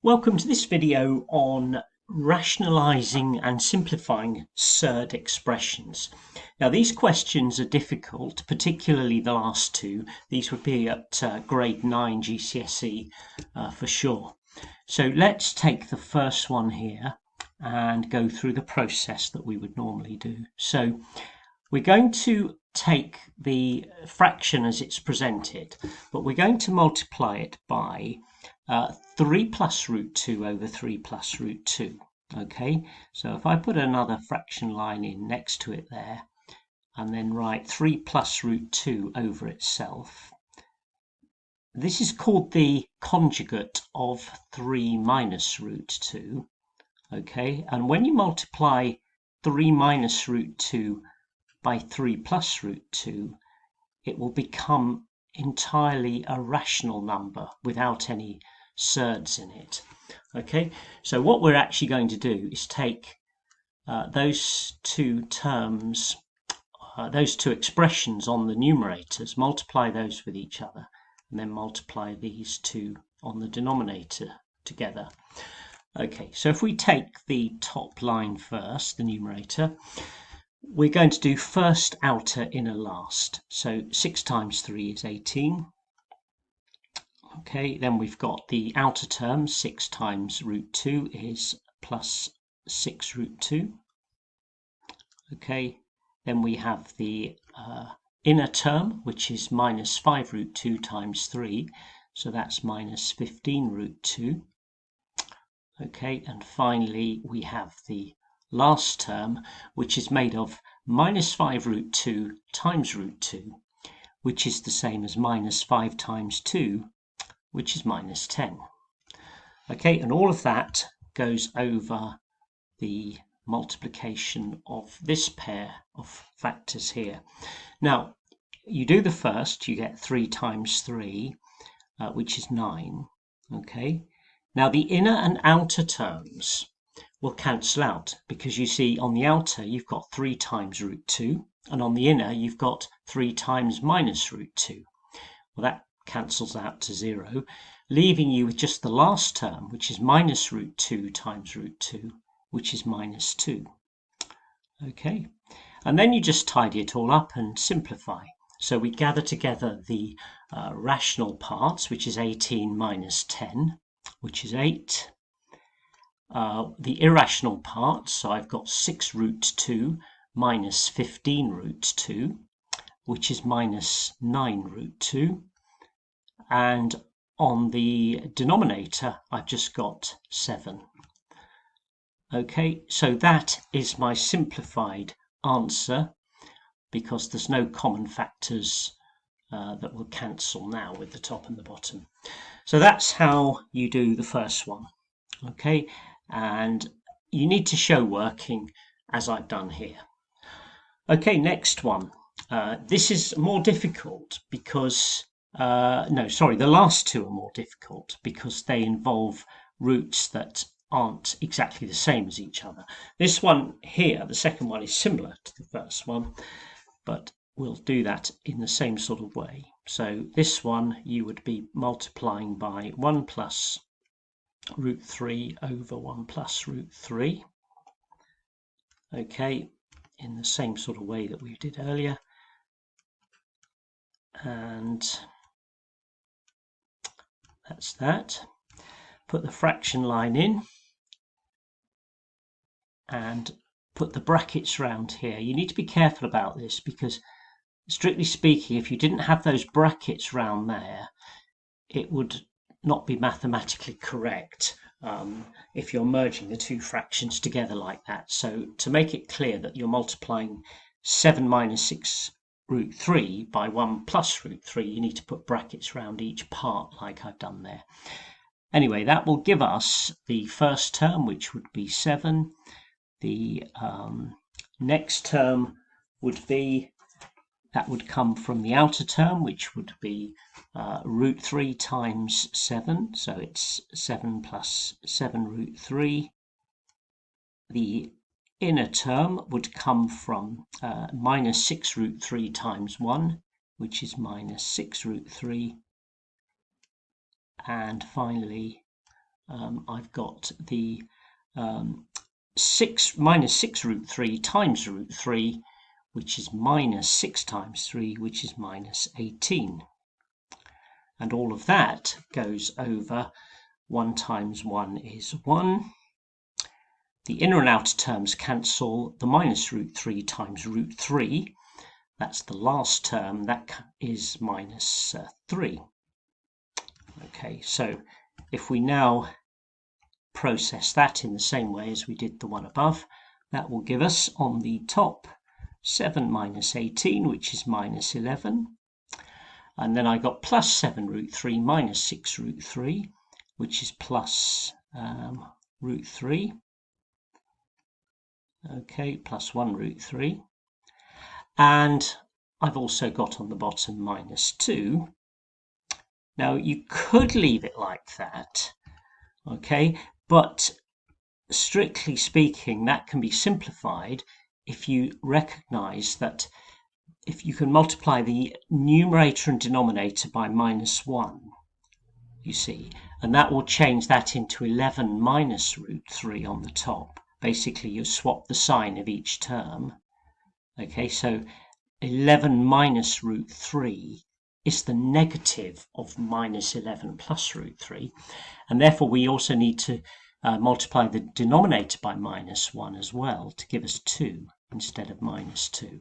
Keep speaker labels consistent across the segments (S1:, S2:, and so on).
S1: Welcome to this video on rationalizing and simplifying surd expressions. Now these questions are difficult, particularly the last two. These would be at grade 9 GCSE for sure. So let's take the first one here and go through the process that we would normally do. So we're going to take the fraction as it's presented, but we're going to multiply it by 3 plus root 2 over 3 plus root 2. Okay, so if I put another fraction line in next to it there, and then write 3 plus root 2 over itself, this is called the conjugate of 3 minus root 2. Okay, and when you multiply 3 minus root 2 by 3 plus root 2, it will become entirely a rational number without any surds in it. Okay, so what we're actually going to do is take those two terms, those two expressions on the numerators, multiply those with each other, and then multiply these two on the denominator together. Okay, so if we take the top line first, the numerator, we're going to do first outer inner last. So 6 times 3 is 18. Okay, then we've got the outer term, 6 times root 2 is plus 6 root 2. Okay, then we have the inner term, which is minus 5 root 2 times 3. So that's minus 15 root 2. Okay, and finally we have the last term, which is made of minus 5 root 2 times root 2, which is the same as minus 5 times 2, which is minus 10. Okay, and all of that goes over the multiplication of this pair of factors here. Now, you do the first, you get 3 times 3, which is 9. Okay, now the inner and outer terms will cancel out, because you see on the outer you've got 3 times root 2, and on the inner you've got 3 times minus root 2. Well, that cancels out to 0, leaving you with just the last term, which is minus root 2 times root 2, which is minus 2. Okay, and then you just tidy it all up and simplify. So we gather together the rational parts, which is 18 minus 10, which is 8. The irrational parts, so I've got 6 root 2 minus 15 root 2, which is minus 9 root 2. And on the denominator, I've just got 7. Okay, so that is my simplified answer, because there's no common factors that will cancel now with the top and the bottom. So that's how you do the first one. Okay, and you need to show working as I've done here. Okay, next one. This is more difficult because the last two are more difficult because they involve roots that aren't exactly the same as each other. This one here, the second one, is similar to the first one, but we'll do that in the same sort of way. So this one you would be multiplying by 1 plus root 3 over 1 plus root 3. Okay, in the same sort of way that we did earlier. And that's that. Put the fraction line in and put the brackets round here. You need to be careful about this, because strictly speaking, if you didn't have those brackets round there, it would not be mathematically correct if you're merging the two fractions together like that. So to make it clear that you're multiplying 7 minus 6 root 3 by 1 plus root 3, you need to put brackets around each part like I've done there. Anyway, that will give us the first term, which would be 7. The next term would be, that would come from the outer term, which would be root 3 times 7. So it's 7 plus 7 root 3. The inner term would come from minus 6 root 3 times 1, which is minus 6 root 3. And finally, I've got the minus 6 root 3 times root 3, which is minus 6 times 3, which is minus 18. And all of that goes over 1 times 1 is 1. The inner and outer terms cancel. The minus root 3 times root 3, that's the last term, that is minus 3. Okay, so if we now process that in the same way as we did the one above, that will give us on the top 7 minus 18, which is minus 11. And then I got plus 7 root 3 minus 6 root 3, which is plus root 3. Okay, plus 1 root 3. And I've also got on the bottom minus 2. Now, you could leave it like that, okay, but strictly speaking, that can be simplified if you recognize that if you can multiply the numerator and denominator by minus 1, you see, and that will change that into 11 minus root 3 on the top. Basically, you swap the sign of each term. Okay, so 11 minus root 3 is the negative of minus 11 plus root 3, and therefore we also need to multiply the denominator by minus 1 as well to give us 2 instead of minus 2.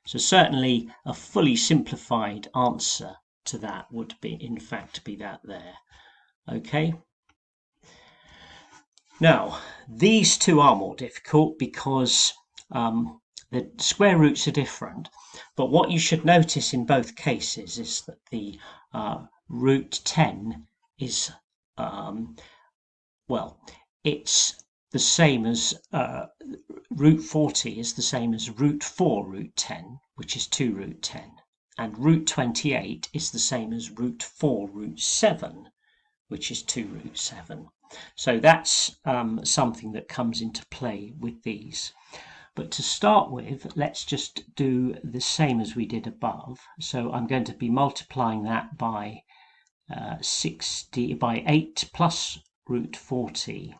S1: So certainly a fully simplified answer to that would be, in fact, be that there. Okay. Now, these two are more difficult because the square roots are different, but what you should notice in both cases is that the root 10 is, well, it's the same as root 40 is the same as root 4 root 10, which is 2 root 10, and root 28 is the same as root 4 root 7, which is 2 root 7. So that's something that comes into play with these. But to start with, let's just do the same as we did above. So I'm going to be multiplying that by 8 plus root 40,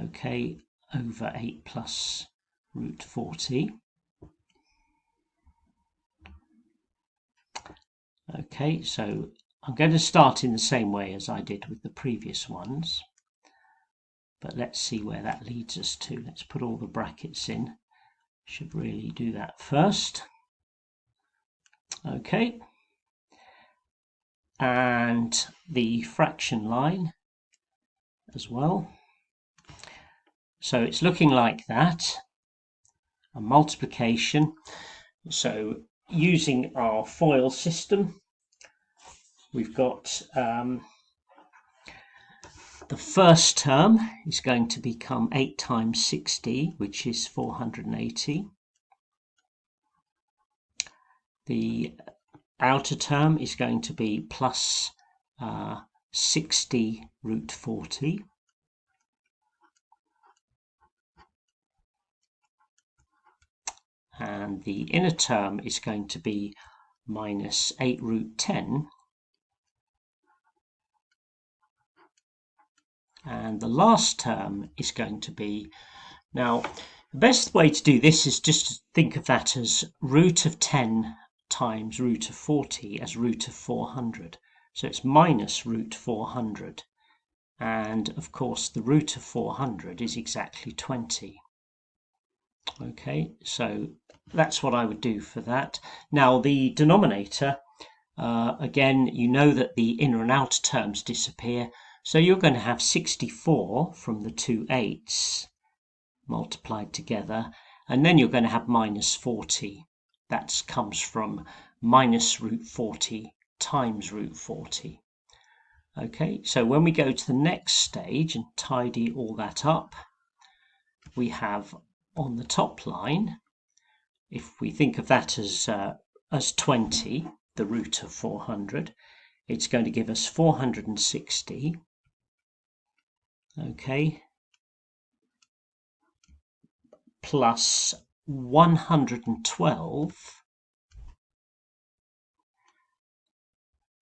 S1: okay, over 8 plus root 40. Okay, so I'm going to start in the same way as I did with the previous ones. But let's see where that leads us to. Let's put all the brackets in. Should really do that first. Okay. And the fraction line as well. So it's looking like that. A multiplication. So using our FOIL system, we've got the first term is going to become 8 times 60, which is 480. The outer term is going to be plus 60 root 40. And the inner term is going to be minus 8 root 10. And the last term is going to be, now the best way to do this is just to think of that as root of 10 times root of 40 as root of 400. So it's minus root 400. And of course the root of 400 is exactly 20. Okay, so that's what I would do for that. Now the denominator, again, you know that the inner and outer terms disappear. So you're going to have 64 from the two 8s multiplied together, and then you're going to have minus 40. That comes from minus root 40 times root 40. Okay, so when we go to the next stage and tidy all that up, we have on the top line, if we think of that as 20, the root of 400, it's going to give us 460. Okay, plus 112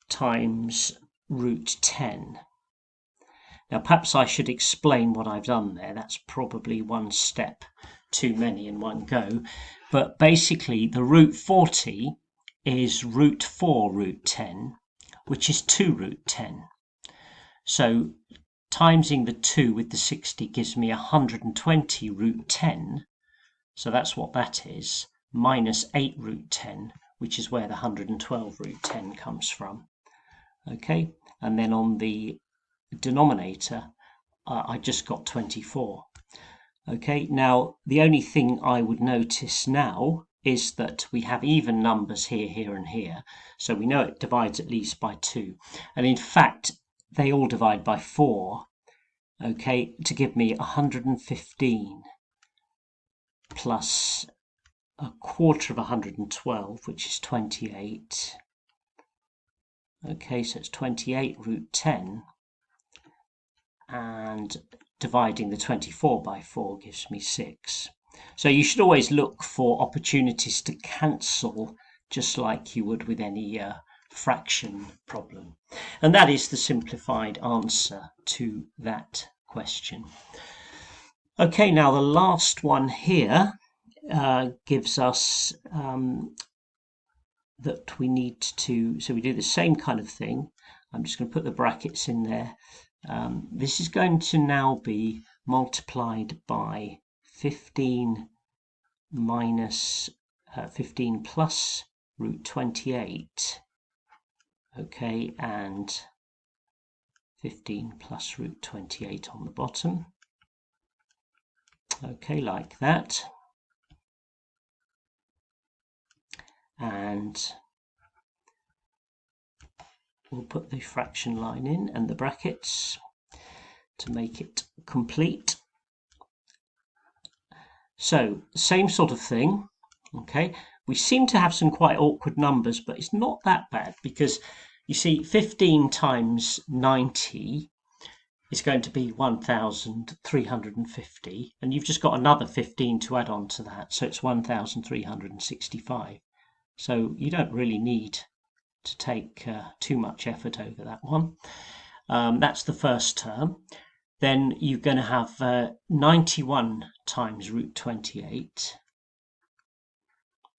S1: times root 10. Now perhaps I should explain what I've done there. That's probably one step too many in one go. But basically the root 40 is root 4 root 10, which is 2 root 10. So timesing the 2 with the 60 gives me 120 root 10. So that's what that is, minus 8 root 10, which is where the 112 root 10 comes from. Okay, and then on the denominator, I just got 24. Okay, now the only thing I would notice now is that we have even numbers here, here, and here. So we know it divides at least by 2. And in fact, they all divide by 4, okay, to give me 115 plus a quarter of 112, which is 28. Okay, so it's 28 root 10. And dividing the 24 by 4 gives me 6. So you should always look for opportunities to cancel, just like you would with any fraction problem. And that is the simplified answer to that question. Okay, now the last one here gives us that we need to, so we do the same kind of thing. I'm just going to put the brackets in there. This is going to now be multiplied by 15 minus 15 plus root 28, okay, and 15 plus root 28 on the bottom, okay, like that. And we'll put the fraction line in and the brackets to make it complete. So same sort of thing, okay. We seem to have some quite awkward numbers, but it's not that bad, because you see 15 times 90 is going to be 1,350, and you've just got another 15 to add on to that, so it's 1,365. So you don't really need to take too much effort over that one. That's the first term. Then you're going to have 91 times root 28.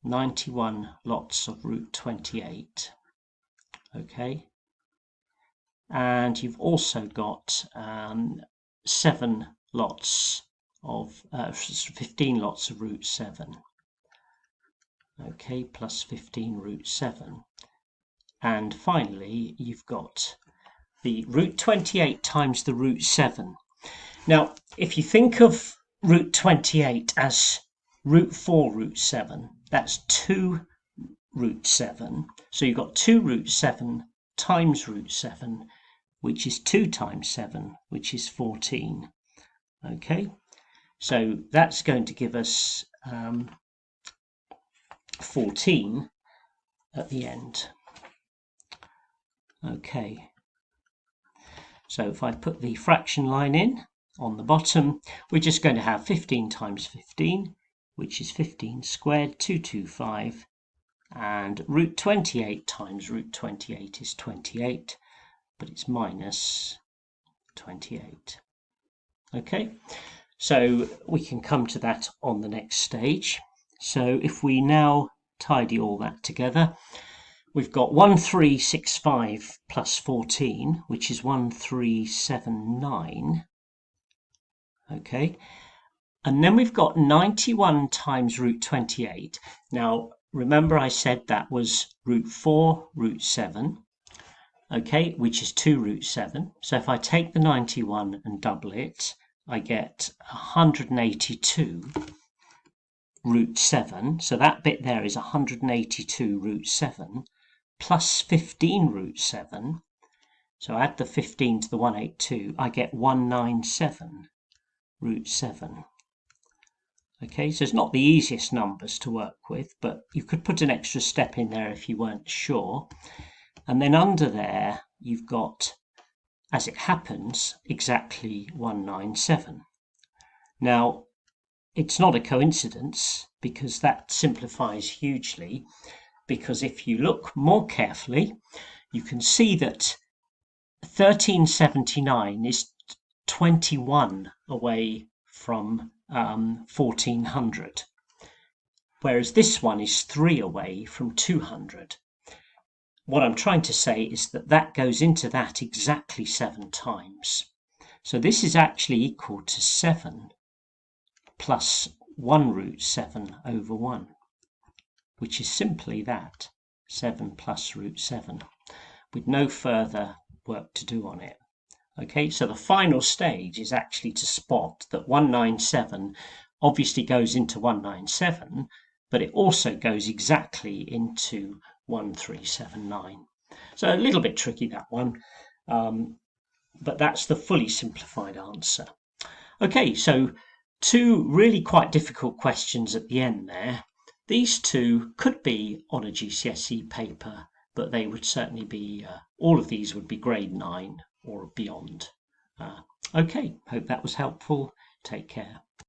S1: 91 lots of root 28. Okay. And you've also got 7 lots of 15 lots of root 7. Okay, plus 15 root 7. And finally, you've got the root 28 times the root 7. Now, if you think of root 28 as root 4 root 7, that's 2 root 7. So you've got 2 root 7 times root 7, which is 2 times 7, which is 14. Okay, so that's going to give us 14 at the end. Okay, so if I put the fraction line in on the bottom, we're just going to have 15 times 15, which is 15 squared, 225, and root 28 times root 28 is 28, but it's minus 28. Okay, so we can come to that on the next stage. So if we now tidy all that together, we've got 1365 plus 14, which is 1379. Okay, and then we've got 91 times root 28. Now remember I said that was root 4 root 7, okay, which is 2 root 7. So if I take the 91 and double it, I get 182 root 7. So that bit there is 182 root 7 plus 15 root 7. So add the 15 to the 182, I get 197 root 7. Okay, so it's not the easiest numbers to work with, but you could put an extra step in there if you weren't sure. And then under there, you've got, as it happens, exactly 197. Now, it's not a coincidence, because that simplifies hugely, because if you look more carefully, you can see that 1379 is 21 away from 1400, whereas this one is 3 away from 200. What I'm trying to say is that that goes into that exactly 7 times. So this is actually equal to 7 plus 1 root 7 over 1, which is simply that, 7 plus root 7, with no further work to do on it. Okay, so the final stage is actually to spot that 197 obviously goes into 197, but it also goes exactly into 1379. So a little bit tricky, that one, but that's the fully simplified answer. Okay, so 2 really quite difficult questions at the end there. These 2 could be on a GCSE paper, but they would certainly be, all of these would be grade 9 or beyond. Okay, hope that was helpful. Take care.